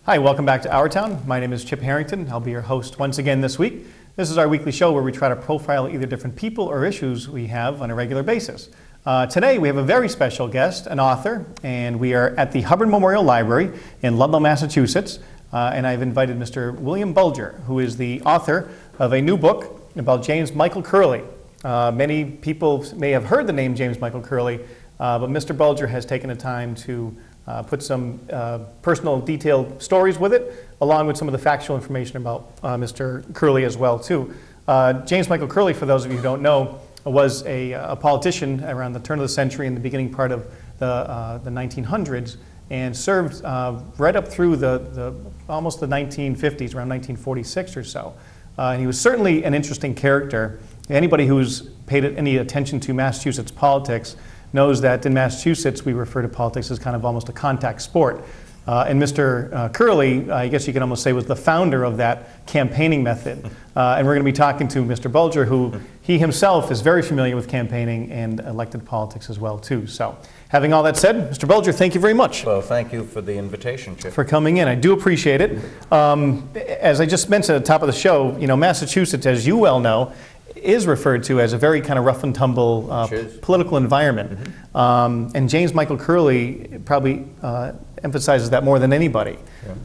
Hi, welcome back to Our Town. My name is Chip Harrington. I'll be your host once again this week. This is our weekly show where we try to profile either different people or issues we have on a regular basis. Today we have a very special guest, an author, and we are at the Hubbard Memorial Library in Ludlow, Massachusetts. And I've invited Mr. William Bulger, who is the author of a new book about James Michael Curley. Many people may have heard the name James Michael Curley, but Mr. Bulger has taken the time to put some personal detailed stories with it, along with some of the factual information about Mr. Curley as well, too. James Michael Curley, for those of you who don't know, was a politician around the turn of the century and the beginning part of the 1900s, and served right up through almost the 1950s, around 1946 or so. And he was certainly an interesting character. Anybody who's paid any attention to Massachusetts politics knows that in Massachusetts we refer to politics as kind of almost a contact sport. And Mr. Curley, I guess you could almost say, was the founder of that campaigning method. And we're going to be talking to Mr. Bulger, who he himself is very familiar with campaigning and elected politics as well, too. So, having all that said, Mr. Bulger, thank you very much. Well, thank you for the invitation, Chip. For coming in. I do appreciate it. As I just mentioned at the top of the show, you know, Massachusetts, as you well know, is referred to as a very kind of rough and tumble political environment. Mm-hmm. And James Michael Curley probably emphasizes that more than anybody.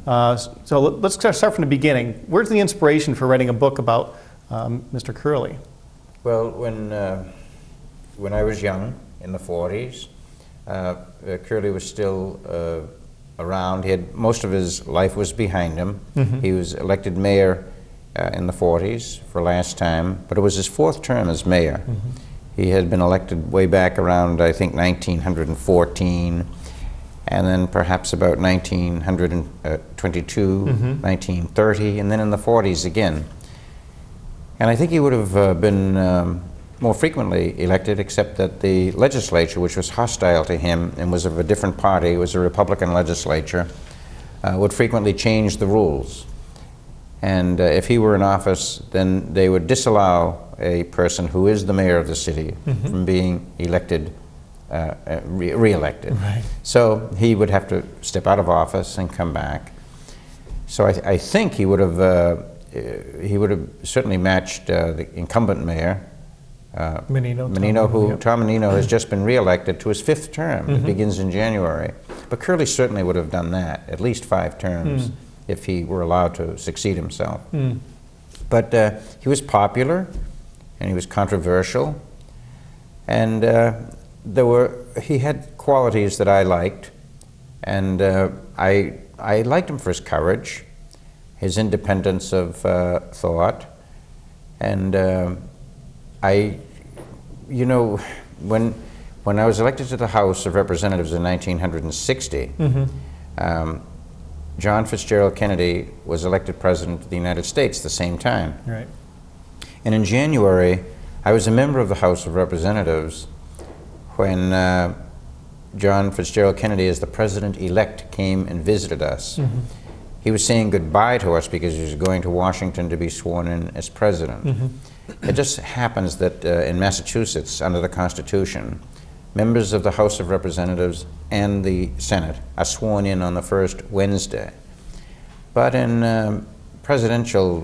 Yeah. So let's start from the beginning. Where's the inspiration for writing a book about Mr. Curley? Well, when I was young, in the 40s, Curley was still around. Most of his life was behind him. Mm-hmm. He was elected mayor in the 40s for last time, but it was his fourth term as mayor. Mm-hmm. He had been elected way back around, I think, 1914, and then perhaps about 1922, mm-hmm. 1930, and then in the 40s again. And I think he would have been more frequently elected, except that the legislature, which was hostile to him and was of a different party, it was a Republican legislature, would frequently change the rules. And if he were in office, then they would disallow a person who is the mayor of the city mm-hmm. from being elected, re-elected. Right. So he would have to step out of office and come back. So I think he would have certainly matched the incumbent mayor, Menino, Tom Menino has just been re-elected to his fifth term. Mm-hmm. It begins in January. But Curley certainly would have done that, at least 5 terms. If he were allowed to succeed himself. Mm. But he was popular, and he was controversial, and he had qualities that I liked, and I liked him for his courage, his independence of thought, and when I was elected to the House of Representatives in 1960, mm-hmm. John Fitzgerald Kennedy was elected President of the United States at the same time. Right. And in January, I was a member of the House of Representatives when John Fitzgerald Kennedy, as the President-elect, came and visited us. Mm-hmm. He was saying goodbye to us because he was going to Washington to be sworn in as President. Mm-hmm. It just happens that in Massachusetts, under the Constitution, members of the House of Representatives and the Senate are sworn in on the first Wednesday. But in the presidential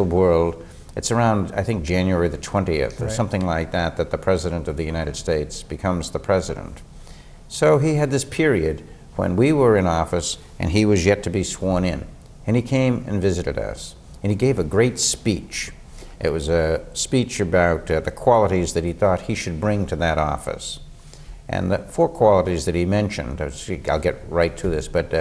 world, it's around, I think, January the 20th or something like that, that the President of the United States becomes the President. So he had this period when we were in office and he was yet to be sworn in. And he came and visited us. And he gave a great speech. It was a speech about the qualities that he thought he should bring to that office. And the 4 qualities that he mentioned, I'll get right to this, but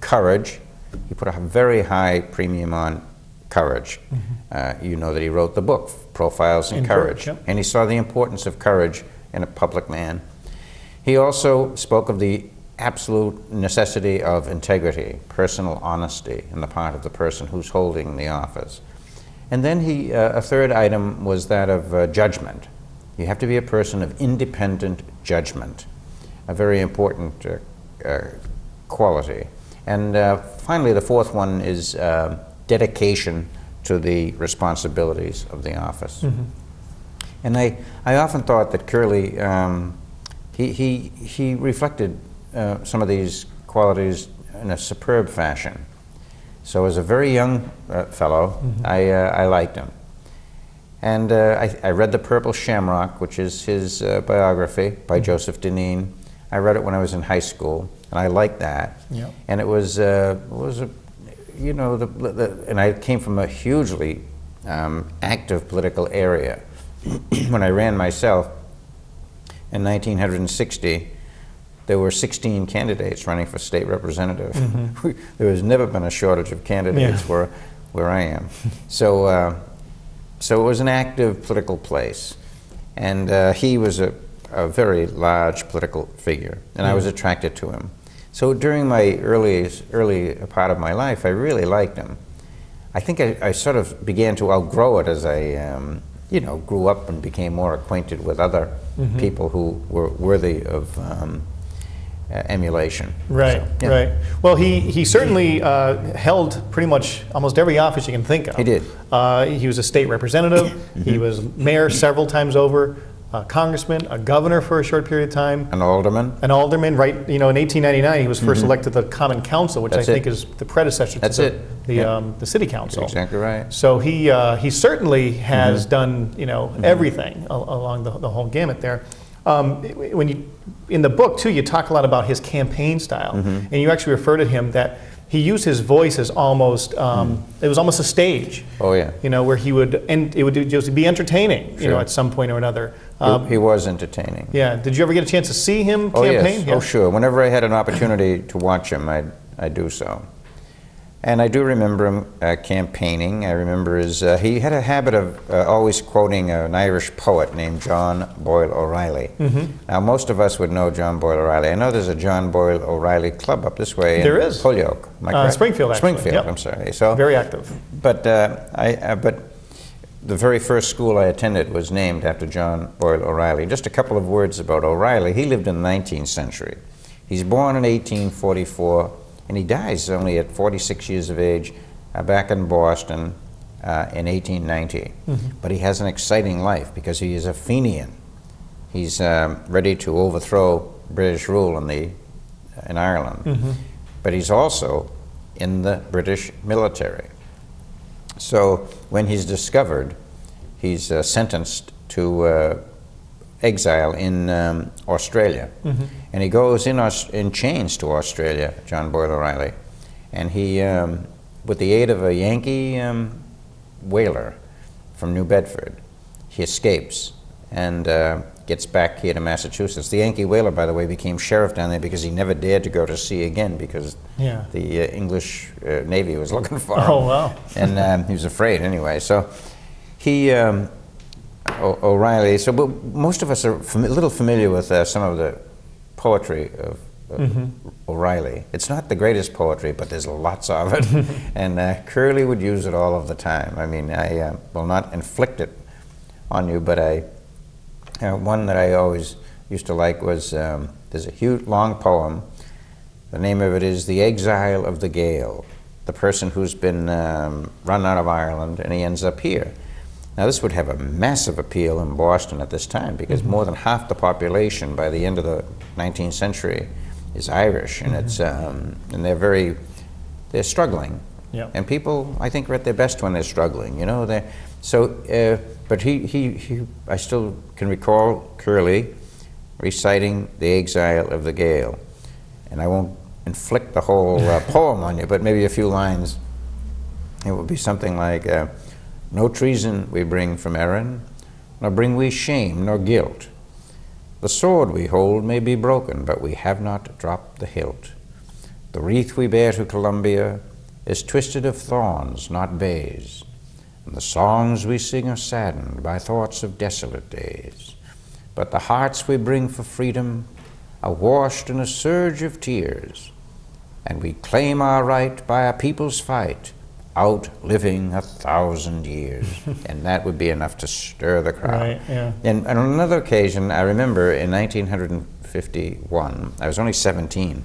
courage. He put a very high premium on courage. Mm-hmm. You know that he wrote the book, Profiles in Courage. Yep. And he saw the importance of courage in a public man. He also spoke of the absolute necessity of integrity, personal honesty on the part of the person who's holding the office. And then a third item was that of judgment. You have to be a person of independent judgment, a very important quality. And finally, the fourth one is dedication to the responsibilities of the office. Mm-hmm. And I often thought that Curley, he reflected some of these qualities in a superb fashion. So as a very young fellow, I liked him. And I read The Purple Shamrock, which is his biography by Joseph Dineen. I read it when I was in high school, and I liked that. Yep. And it was you know, and I came from a hugely active political area. When I ran myself in 1960, there were 16 candidates running for state representative. There has never been a shortage of candidates where I am. So, so it was an active political place, and he was a very large political figure, and I was attracted to him. So during my early part of my life, I really liked him. I think I sort of began to outgrow it as I, you know, grew up and became more acquainted with other people who were worthy of emulation. Right, so, yeah. right. Well, he certainly held pretty much almost every office you can think of. He did. He was a state representative. He was mayor several times over. A congressman, a governor for a short period of time. An alderman. An alderman, right? You know, in 1899, he was first elected to the Common Council, which I think is the predecessor to the City Council. That's exactly right. So he certainly has done, you know, everything along the whole gamut there. When you, in the book too, you talk a lot about his campaign style, and you actually refer to him that he used his voice as almost, it was almost a stage. Oh yeah. You know, where he would, and it would just be entertaining, you know, at some point or another. He was entertaining. Yeah. Did you ever get a chance to see him campaign? Yes. Yeah. Oh, sure. Whenever I had an opportunity to watch him, I'd do so. And I do remember him campaigning. I remember he had a habit of always quoting an Irish poet named John Boyle O'Reilly. Now, most of us would know John Boyle O'Reilly. I know there's a John Boyle O'Reilly club up this way there in is. Holyoke. Am I correct? Springfield, actually. Springfield, Yep. I'm sorry. So, very active. But, but the very first school I attended was named after John Boyle O'Reilly. Just a couple of words about O'Reilly. He lived in the 19th century. He's born in 1844. And he dies only at 46 years of age back in Boston in 1890. But he has an exciting life because he is a Fenian. He's ready to overthrow British rule in Ireland. But he's also in the British military. So when he's discovered, he's sentenced to exile in Australia. And he goes in chains to Australia, John Boyle O'Reilly. And he, with the aid of a Yankee whaler from New Bedford, he escapes and gets back here to Massachusetts. The Yankee whaler, by the way, became sheriff down there because he never dared to go to sea again because the English Navy was looking for him. Oh, wow. And he was afraid anyway. So he, O'Reilly, so but most of us are a little familiar with some of the poetry of O'Reilly. It's not the greatest poetry, but there's lots of it. And Curley would use it all of the time. I mean, I will not inflict it on you, but one that I always used to like was, there's a huge, long poem. The name of it is The Exile of the Gale, the person who's been run out of Ireland, and he ends up here. Now, this would have a massive appeal in Boston at this time because more than half the population by the end of the 19th century is Irish, and it's and they're struggling. Yep. And people, I think, are at their best when they're struggling. You know, but I still can recall Curley reciting The Exile of the Gale, and I won't inflict the whole poem on you, but maybe a few lines. It would be something like. No treason we bring from Erin, nor bring we shame nor guilt. The sword we hold may be broken, but we have not dropped the hilt. The wreath we bear to Columbia is twisted of thorns, not bays, and the songs we sing are saddened by thoughts of desolate days. But the hearts we bring for freedom are washed in a surge of tears, and we claim our right by our people's fight, outliving 1,000 years. And that would be enough to stir the crowd. Right, yeah. And on another occasion, I remember in 1951, I was only 17,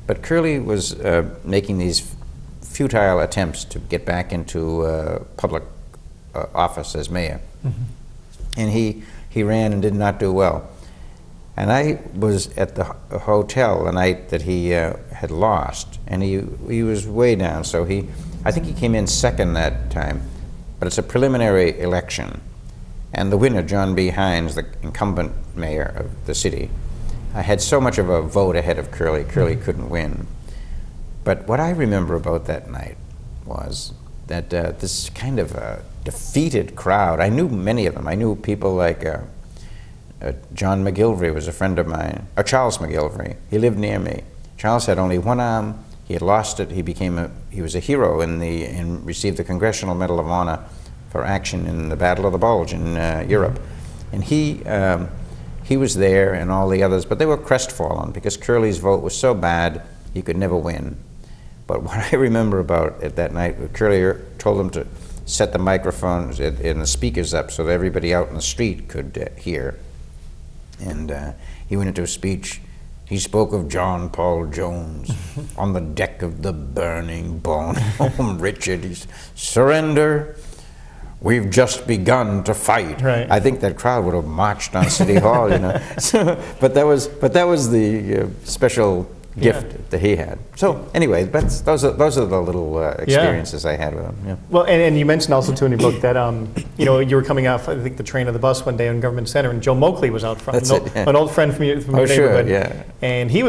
but Curley was making these futile attempts to get back into public office as mayor. And he ran and did not do well. And I was at the hotel the night that he had lost, and he was way down. So I think he came in second that time, but it's a preliminary election. And the winner, John B. Hines, the incumbent mayor of the city, had so much of a vote ahead of Curley. Curley couldn't win. But what I remember about that night was that this kind of a defeated crowd, I knew many of them. I knew people like John McGilvery was a friend of mine, or Charles McGilvery. He lived near me. Charles had only one arm. He had lost it. He was a hero and received the Congressional Medal of Honor for action in the Battle of the Bulge in Europe. And he was there, and all the others, but they were crestfallen because Curley's vote was so bad he could never win. But what I remember about it that night, Curley told them to set the microphones and the speakers up so that everybody out in the street could hear. And he went into a speech. He spoke of John Paul Jones on the deck of the burning Bonhomme Richard. He said, "Surrender. We've just begun to fight." Right. I think that crowd would have marched on City Hall, you know. But that was the special gift that he had. So anyway, those are the little experiences I had with him. Yeah. Well, and you mentioned also too in your book that you were coming off, I think, the train or the bus one day in Government Center, and Joe Moakley was out front, That's it, yeah. an old friend from your Oh, sure, neighborhood. yeah. And he